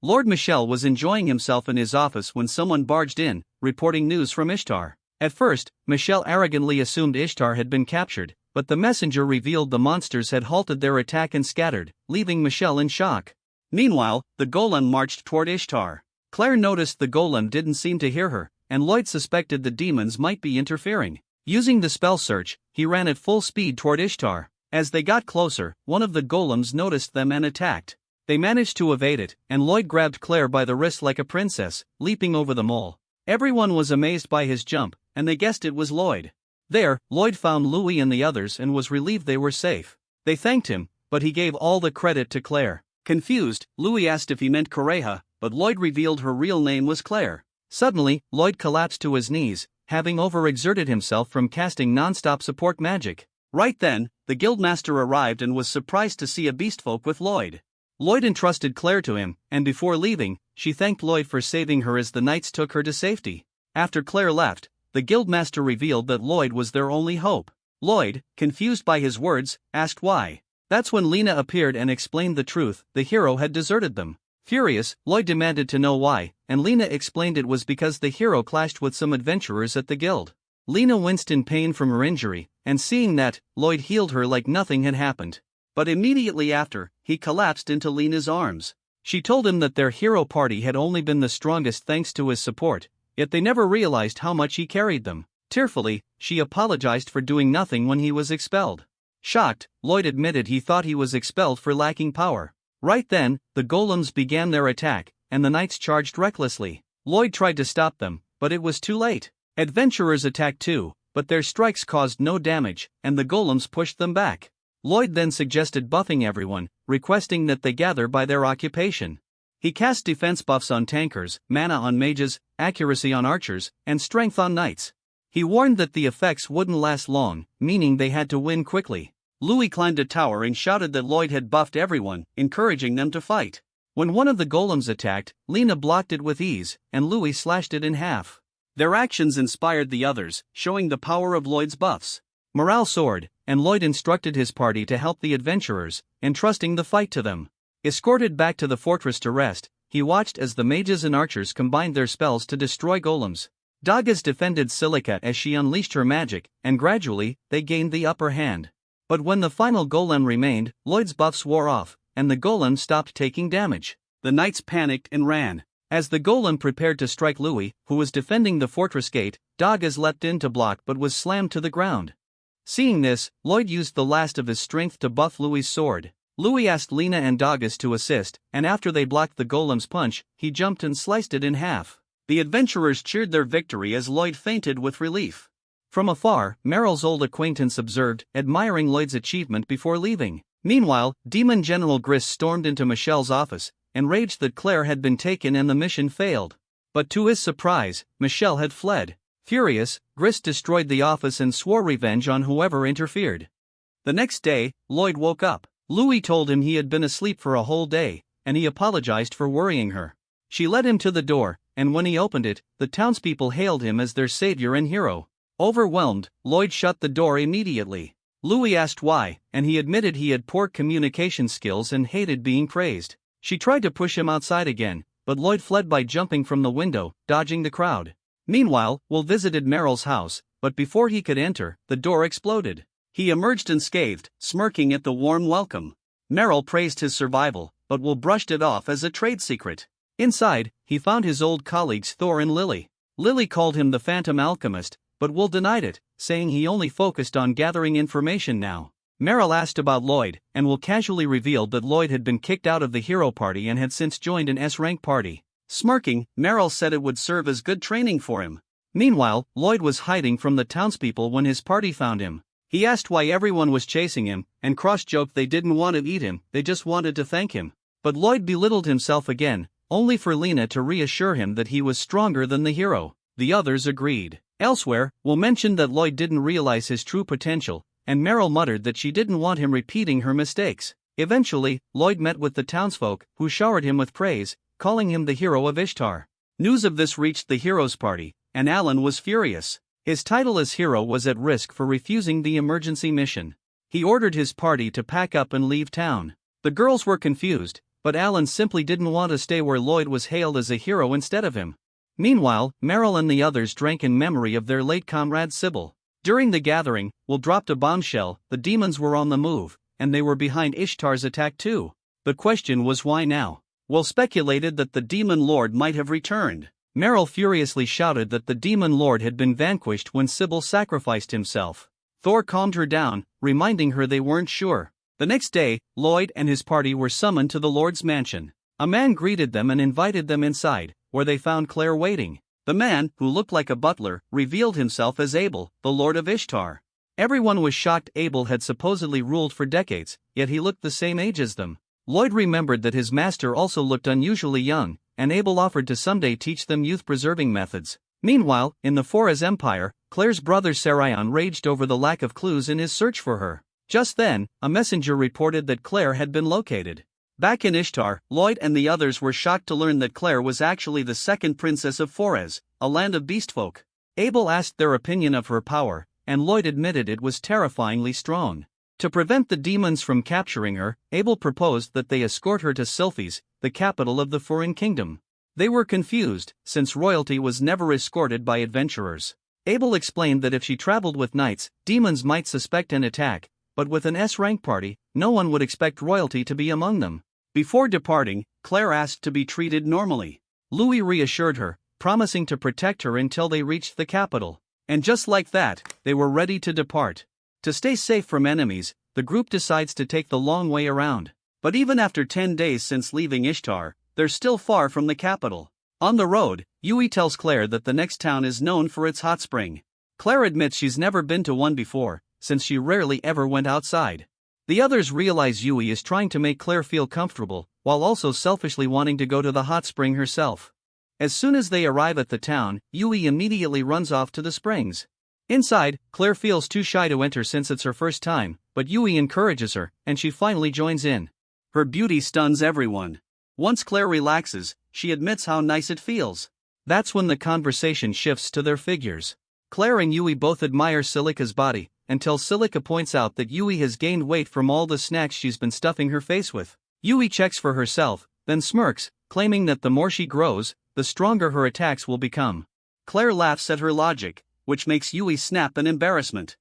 Speaker 2: Lord Michel was enjoying himself in his office when someone barged in, reporting news from Ishtar. At first, Michel arrogantly assumed Ishtar had been captured, but the messenger revealed the monsters had halted their attack and scattered, leaving Michel in shock. Meanwhile, the golem marched toward Ishtar. Claire noticed the golem didn't seem to hear her, and Lloyd suspected the demons might be interfering. Using the spell search, he ran at full speed toward Ishtar. As they got closer, one of the golems noticed them and attacked. They managed to evade it, and Lloyd grabbed Claire by the wrist like a princess, leaping over them all. Everyone was amazed by his jump, and they guessed it was Lloyd. There, Lloyd found Louis and the others and was relieved they were safe. They thanked him, but he gave all the credit to Claire. Confused, Louis asked if he meant Kureha, but Lloyd revealed her real name was Claire. Suddenly, Lloyd collapsed to his knees, having overexerted himself from casting non-stop support magic. Right then, the guildmaster arrived and was surprised to see a beastfolk with Lloyd. Lloyd entrusted Claire to him, and before leaving, she thanked Lloyd for saving her as the knights took her to safety. After Claire left, the guildmaster revealed that Lloyd was their only hope. Lloyd, confused by his words, asked why. That's when Lena appeared and explained the truth: the hero had deserted them. Furious, Lloyd demanded to know why, and Lena explained it was because the hero clashed with some adventurers at the guild. Lena winced in pain from her injury, and seeing that, Lloyd healed her like nothing had happened. But immediately after, he collapsed into Lena's arms. She told him that their hero party had only been the strongest thanks to his support, yet they never realized how much he carried them. Tearfully, she apologized for doing nothing when he was expelled. Shocked, Lloyd admitted he thought he was expelled for lacking power. Right then, the golems began their attack, and the knights charged recklessly. Lloyd tried to stop them, but it was too late. Adventurers attacked too, but their strikes caused no damage, and the golems pushed them back. Lloyd then suggested buffing everyone, requesting that they gather by their occupation. He cast defense buffs on tankers, mana on mages, accuracy on archers, and strength on knights. He warned that the effects wouldn't last long, meaning they had to win quickly. Louis climbed a tower and shouted that Lloyd had buffed everyone, encouraging them to fight. When one of the golems attacked, Lena blocked it with ease, and Louis slashed it in half. Their actions inspired the others, showing the power of Lloyd's buffs. Morale soared, and Lloyd instructed his party to help the adventurers, entrusting the fight to them. Escorted back to the fortress to rest, he watched as the mages and archers combined their spells to destroy golems. Dagas defended Silica as she unleashed her magic, and gradually, they gained the upper hand. But when the final golem remained, Lloyd's buffs wore off, and the golem stopped taking damage. The knights panicked and ran. As the golem prepared to strike Louis, who was defending the fortress gate, Dagas leapt in to block but was slammed to the ground. Seeing this, Lloyd used the last of his strength to buff Louis' sword. Louis asked Lena and Dagas to assist, and after they blocked the golem's punch, he jumped and sliced it in half. The adventurers cheered their victory as Lloyd fainted with relief. From afar, Meryl's old acquaintance observed, admiring Lloyd's achievement before leaving. Meanwhile, Demon General Gris stormed into Michelle's office, enraged that Claire had been taken and the mission failed. But to his surprise, Michelle had fled. Furious, Gris destroyed the office and swore revenge on whoever interfered. The next day, Lloyd woke up. Louis told him he had been asleep for a whole day, and he apologized for worrying her. She led him to the door, and when he opened it, the townspeople hailed him as their savior and hero. Overwhelmed, Lloyd shut the door immediately. Louis asked why, and he admitted he had poor communication skills and hated being praised. She tried to push him outside again, but Lloyd fled by jumping from the window, dodging the crowd. Meanwhile, Will visited Meryl's house, but before he could enter, the door exploded. He emerged unscathed, smirking at the warm welcome. Meryl praised his survival, but Will brushed it off as a trade secret. Inside, he found his old colleagues Thor and Lily. Lily called him the Phantom Alchemist, but Will denied it, saying he only focused on gathering information now. Meryl asked about Lloyd, and Will casually revealed that Lloyd had been kicked out of the hero party and had since joined an S-rank party. Smirking, Meryl said it would serve as good training for him. Meanwhile, Lloyd was hiding from the townspeople when his party found him. He asked why everyone was chasing him, and cross-joked they didn't want to eat him, they just wanted to thank him. But Lloyd belittled himself again, only for Lena to reassure him that he was stronger than the hero. The others agreed. Elsewhere, Will mentioned that Lloyd didn't realize his true potential, and Meryl muttered that she didn't want him repeating her mistakes. Eventually, Lloyd met with the townsfolk, who showered him with praise, calling him the hero of Ishtar. News of this reached the heroes' party, and Alan was furious. His title as hero was at risk for refusing the emergency mission. He ordered his party to pack up and leave town. The girls were confused, but Alan simply didn't want to stay where Lloyd was hailed as a hero instead of him. Meanwhile, Meryl and the others drank in memory of their late comrade Sybil. During the gathering, Will dropped a bombshell: the demons were on the move, and they were behind Ishtar's attack too. The question was why now? Will speculated that the demon lord might have returned. Meryl furiously shouted that the demon lord had been vanquished when Sybil sacrificed himself. Thor calmed her down, reminding her they weren't sure. The next day, Lloyd and his party were summoned to the lord's mansion. A man greeted them and invited them inside, where they found Claire waiting. The man, who looked like a butler, revealed himself as Abel, the lord of Ishtar. Everyone was shocked. Abel had supposedly ruled for decades, yet he looked the same age as them. Lloyd remembered that his master also looked unusually young, and Abel offered to someday teach them youth-preserving methods. Meanwhile, in the Forez Empire, Claire's brother Sarion raged over the lack of clues in his search for her. Just then, a messenger reported that Claire had been located. Back in Ishtar, Lloyd and the others were shocked to learn that Claire was actually the second princess of Forez, a land of beastfolk. Abel asked their opinion of her power, and Lloyd admitted it was terrifyingly strong. To prevent the demons from capturing her, Abel proposed that they escort her to Sylphis, the capital of the foreign kingdom. They were confused, since royalty was never escorted by adventurers. Abel explained that if she traveled with knights, demons might suspect an attack, but with an S-rank party, no one would expect royalty to be among them. Before departing, Claire asked to be treated normally. Louis reassured her, promising to protect her until they reached the capital. And just like that, they were ready to depart. To stay safe from enemies, the group decides to take the long way around. But even after 10 days since leaving Ishtar, they're still far from the capital. On the road, Yui tells Claire that the next town is known for its hot spring. Claire admits she's never been to one before, since she rarely ever went outside. The others realize Yui is trying to make Claire feel comfortable, while also selfishly wanting to go to the hot spring herself. As soon as they arrive at the town, Yui immediately runs off to the springs. Inside, Claire feels too shy to enter since it's her first time, but Yui encourages her, and she finally joins in. Her beauty stuns everyone. Once Claire relaxes, she admits how nice it feels. That's when the conversation shifts to their figures. Claire and Yui both admire Silica's body, until Silica points out that Yui has gained weight from all the snacks she's been stuffing her face with. Yui checks for herself, then smirks, claiming that the more she grows, the stronger her attacks will become. Claire laughs at her logic, which makes Yui snap in embarrassment.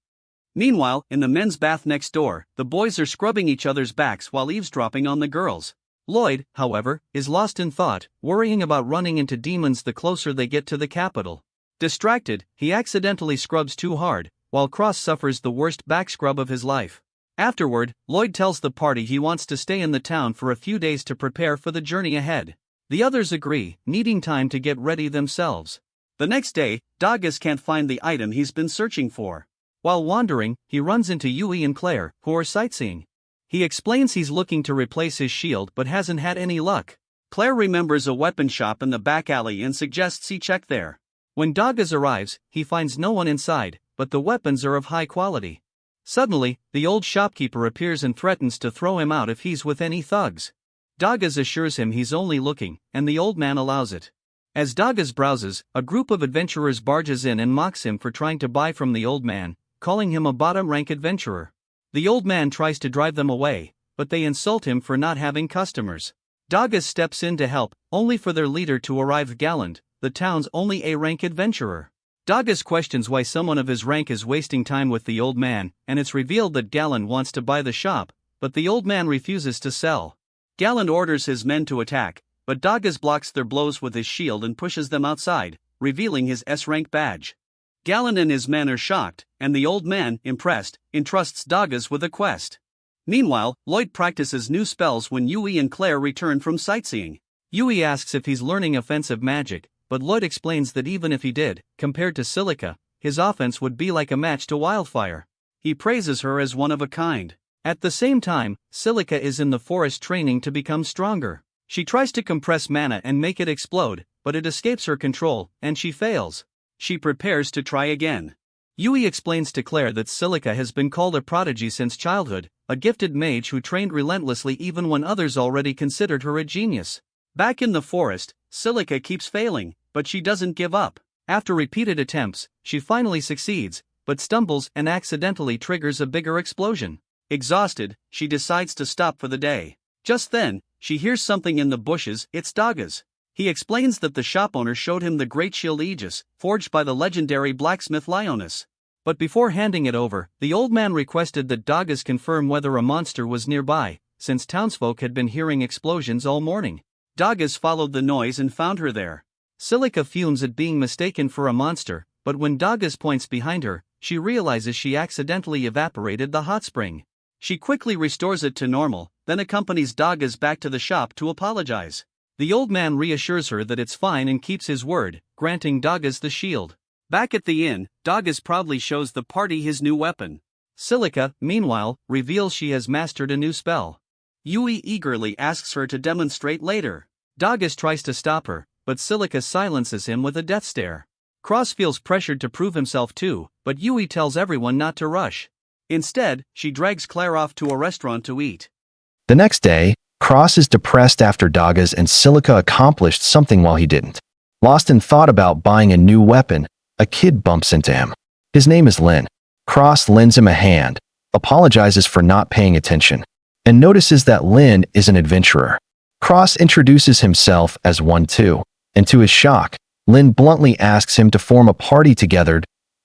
Speaker 2: Meanwhile, in the men's bath next door, the boys are scrubbing each other's backs while eavesdropping on the girls. Lloyd, however, is lost in thought, worrying about running into demons the closer they get to the capital. Distracted, he accidentally scrubs too hard, while Cross suffers the worst back scrub of his life. Afterward, Lloyd tells the party he wants to stay in the town for a few days to prepare for the journey ahead. The others agree, needing time to get ready themselves. The next day, Dagas can't find the item he's been searching for. While wandering, he runs into Yui and Claire, who are sightseeing. He explains he's looking to replace his shield but hasn't had any luck. Claire remembers a weapon shop in the back alley and suggests he check there. When Dagas arrives, he finds no one inside, but the weapons are of high quality. Suddenly, the old shopkeeper appears and threatens to throw him out if he's with any thugs. Dagas assures him he's only looking, and the old man allows it. As Dagas browses, a group of adventurers barges in and mocks him for trying to buy from the old man, calling him a bottom-rank adventurer. The old man tries to drive them away, but they insult him for not having customers. Dagas steps in to help, only for their leader to arrive Galland, the town's only A-rank adventurer. Dagas questions why someone of his rank is wasting time with the old man, and it's revealed that Galland wants to buy the shop, but the old man refuses to sell. Galland orders his men to attack, but Dagas blocks their blows with his shield and pushes them outside, revealing his S-rank badge. Galland and his men are shocked, and the old man, impressed, entrusts Dagas with a quest. Meanwhile, Lloyd practices new spells when Yui and Claire return from sightseeing. Yui asks if he's learning offensive magic, but Lloyd explains that even if he did, compared to Silica, his offense would be like a match to Wildfire. He praises her as one of a kind. At the same time, Silica is in the forest training to become stronger. She tries to compress mana and make it explode, but it escapes her control, and she fails. She prepares to try again. Yui explains to Claire that Silica has been called a prodigy since childhood, a gifted mage who trained relentlessly even when others already considered her a genius. Back in the forest, Silica keeps failing, but she doesn't give up. After repeated attempts, she finally succeeds, but stumbles and accidentally triggers a bigger explosion. Exhausted, she decides to stop for the day. Just then, she hears something in the bushes. It's Dagas. He explains that the shop owner showed him the Great Shield Aegis, forged by the legendary blacksmith Lioness. But before handing it over, the old man requested that Dagas confirm whether a monster was nearby, since townsfolk had been hearing explosions all morning. Dagas followed the noise and found her there. Silica fumes at being mistaken for a monster, but when Dagas points behind her, she realizes she accidentally evaporated the hot spring. She quickly restores it to normal, then accompanies Dagas back to the shop to apologize. The old man reassures her that it's fine and keeps his word, granting Dagas the shield. Back at the inn, Dagas proudly shows the party his new weapon. Silica, meanwhile, reveals she has mastered a new spell. Yui eagerly asks her to demonstrate later. Dagas tries to stop her, but Silica silences him with a death stare. Cross feels pressured to prove himself too, but Yui tells everyone not to rush. Instead, she drags Claire off to a restaurant to eat.
Speaker 3: The next day, Cross is depressed after Dagas and Silica accomplished something while he didn't. Lost in thought about buying a new weapon, a kid bumps into him. His name is Lin. Cross lends him a hand, apologizes for not paying attention, and notices that Lin is an adventurer. Cross introduces himself as one too, and to his shock, Lin bluntly asks him to form a party together.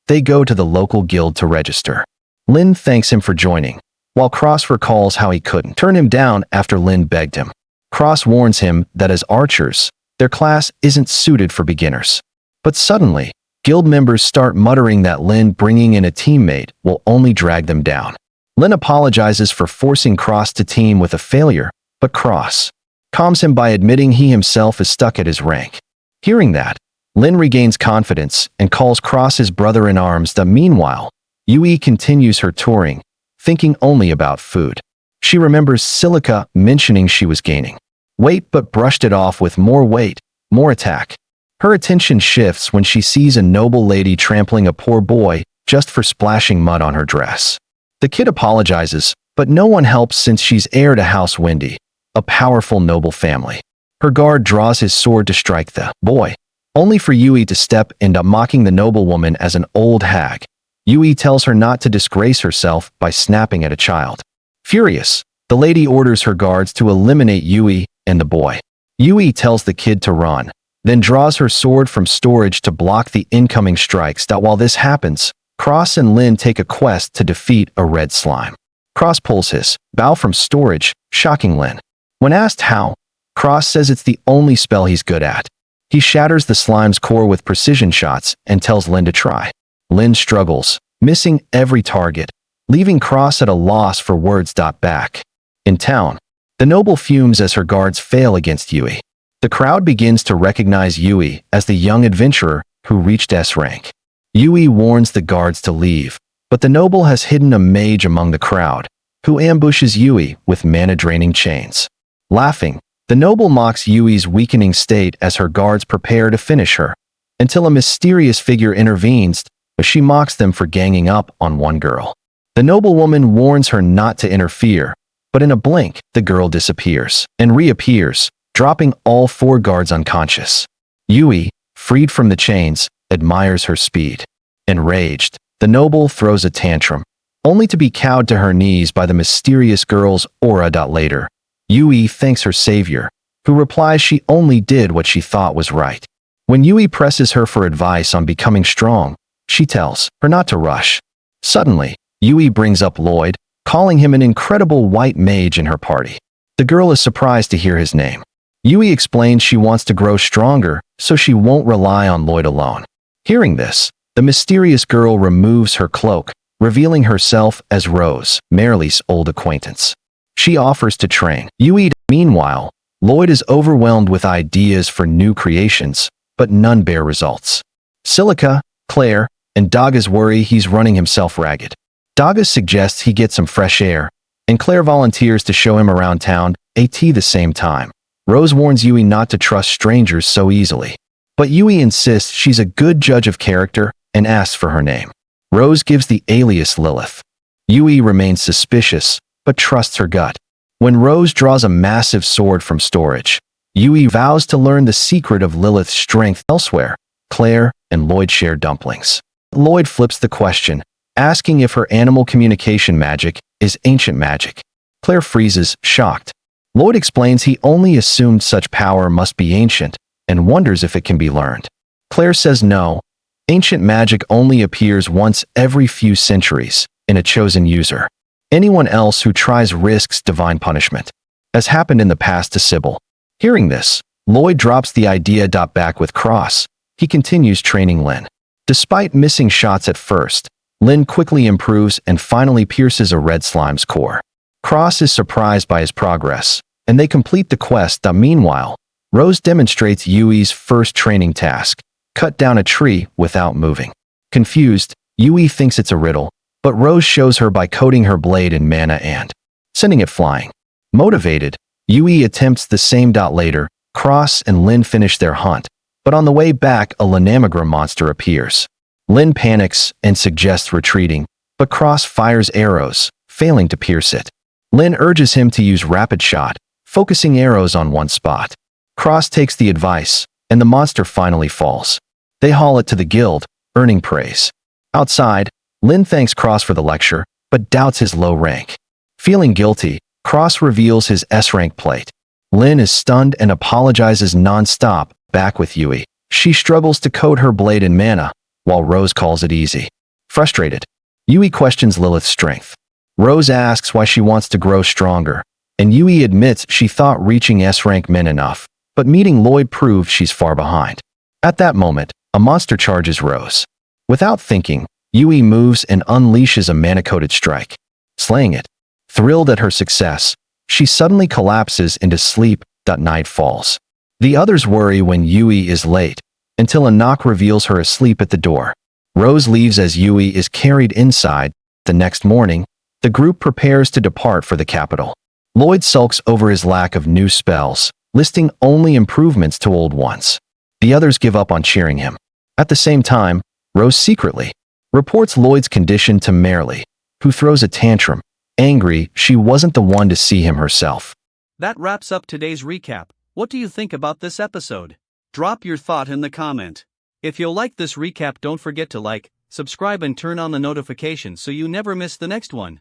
Speaker 3: They go to the local guild to register. Lin thanks him for joining, while Cross recalls how he couldn't turn him down after Lin begged him. Cross warns him that as archers, their class isn't suited for beginners. But suddenly, guild members start muttering that Lin bringing in a teammate will only drag them down. Lin apologizes for forcing Cross to team with a failure, but Cross calms him by admitting he himself is stuck at his rank. Hearing that, Lin regains confidence and calls Cross his brother-in-arms. Meanwhile, Yui continues her touring, thinking only about food. She remembers Silica mentioning she was gaining weight but brushed it off with more weight, more attack. Her attention shifts when she sees a noble lady trampling a poor boy just for splashing mud on her dress. The kid apologizes, but no one helps since she's heir to House Windy, a powerful noble family. Her guard draws his sword to strike the boy, only for Yui to step in, mocking the noblewoman as an old hag. Yui tells her not to disgrace herself by snapping at a child. Furious, the lady orders her guards to eliminate Yui and the boy. Yui tells the kid to run, then draws her sword from storage to block the incoming strikes. While this happens, Cross and Lin take a quest to defeat a red slime. Cross pulls his bow from storage, shocking Lin. When asked how, Cross says it's the only spell he's good at. He shatters the slime's core with precision shots and tells Lin to try. Lin struggles, missing every target, leaving Cross at a loss for words. Back in town, the noble fumes as her guards fail against Yui. The crowd begins to recognize Yui as the young adventurer who reached S rank. Yui warns the guards to leave, but the noble has hidden a mage among the crowd, who ambushes Yui with mana-draining chains. Laughing, the noble mocks Yui's weakening state as her guards prepare to finish her, until a mysterious figure intervenes, but she mocks them for ganging up on one girl. The noblewoman warns her not to interfere, but in a blink, the girl disappears and reappears, dropping all 4 guards unconscious. Yui, freed from the chains, admires her speed. Enraged, the noble throws a tantrum, only to be cowed to her knees by the mysterious girl's aura. Later, Yui thanks her savior, who replies she only did what she thought was right. When Yui presses her for advice on becoming strong, she tells her not to rush. Suddenly, Yui brings up Lloyd, calling him an incredible white mage in her party. The girl is surprised to hear his name. Yui explains she wants to grow stronger, so she won't rely on Lloyd alone. Hearing this, the mysterious girl removes her cloak, revealing herself as Rose, Merrili's old acquaintance. She offers to train Yui. Meanwhile, Lloyd is overwhelmed with ideas for new creations, but none bear results. Silica, Claire, and Daga's worry he's running himself ragged. Daga suggests he get some fresh air, and Claire volunteers to show him around town, at the same time. Rose warns Yui not to trust strangers so easily. But Yui insists she's a good judge of character and asks for her name. Rose gives the alias Lilith. Yui remains suspicious, but trusts her gut. When Rose draws a massive sword from storage, Yui vows to learn the secret of Lilith's strength. Elsewhere, Claire and Lloyd share dumplings. Lloyd flips the question, asking if her animal communication magic is ancient magic. Claire freezes, shocked. Lloyd explains he only assumed such power must be ancient, and wonders if it can be learned. Claire says no. Ancient magic only appears once every few centuries, in a chosen user. Anyone else who tries risks divine punishment, as happened in the past to Sybil. Hearing this, Lloyd drops the idea. Back with Cross, he continues training Lin. Despite missing shots at first, Lin quickly improves and finally pierces a red slime's core. Cross is surprised by his progress, and they complete the quest. Meanwhile, Rose demonstrates Yui's first training task, cut down a tree without moving. Confused, Yui thinks it's a riddle, but Rose shows her by coating her blade in mana and sending it flying. Motivated, Yui attempts the same. Later, Cross and Lin finish their hunt, but on the way back a Lanamagra monster appears. Lin panics and suggests retreating, but Cross fires arrows, failing to pierce it. Lin urges him to use rapid shot, focusing arrows on one spot. Cross takes the advice, and the monster finally falls. They haul it to the guild, earning praise. Outside, Lin thanks Cross for the lecture, but doubts his low rank. Feeling guilty, Cross reveals his S-rank plate. Lin is stunned and apologizes non-stop, back with Yui. She struggles to code her blade in mana, while Rose calls it easy. Frustrated, Yui questions Lilith's strength. Rose asks why she wants to grow stronger, and Yui admits she thought reaching S-rank meant enough, but meeting Lloyd proved she's far behind. At that moment, a monster charges Rose. Without thinking, Yui moves and unleashes a mana-coated strike, slaying it. Thrilled at her success, she suddenly collapses into sleep. Night falls. The others worry when Yui is late, until a knock reveals her asleep at the door. Rose leaves as Yui is carried inside. The next morning, the group prepares to depart for the capital. Lloyd sulks over his lack of new spells, listing only improvements to old ones. The others give up on cheering him. At the same time, Rose secretly reports Lloyd's condition to Merrily, who throws a tantrum, angry she wasn't the one to see him herself.
Speaker 2: That wraps up today's recap. What do you think about this episode? Drop your thought in the comment. If you like this recap, don't forget to like, subscribe and turn on the notifications so you never miss the next one.